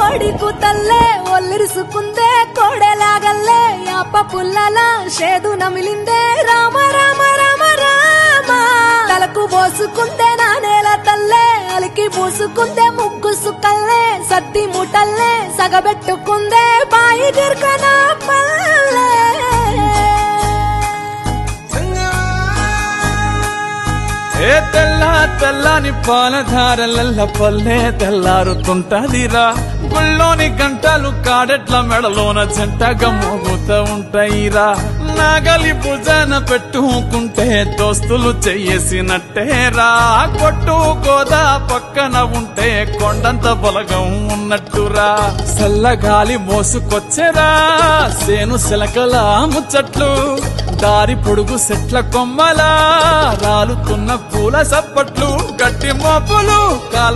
కోడి కూతల్లే ఒల్లిరుసుకుందే కోడెలాగల్లే యాప పుల్లల షేదు నమిలిందే రామ రామ రామ రామ తలకు పోసుకుందే నా నేల తల్లే అలికి పూసుకుందే ముగ్గు సుక్కల్లే సద్ది ముటల్లే సగబెట్టుకుందే బాయి గిర్కన పల్లె ఏ తెల్లని పాలధారలల్ల పల్లె తెల్లారుతుంటదిరా గుళ్ళోని గంటలు కాడెట్ల మెడలోన జంటగా మోగుతూ ఉంటాయిరా నాగలి భుజాన పెట్టుకుంటే దోస్తులు చెయ్యేసినట్టేరా కొట్టు గోదా పక్కన ఉంటే కొండంత బలగం ఉన్నట్టురా చల్లగాలి మోసుకొచ్చెరా సేను శిలకల ముచ్చట్లు దారి పొడుగు సెట్ల కొమ్మలా రాలుతున్న పూల సప్పట్లు గట్టి మోపులు కాల్వ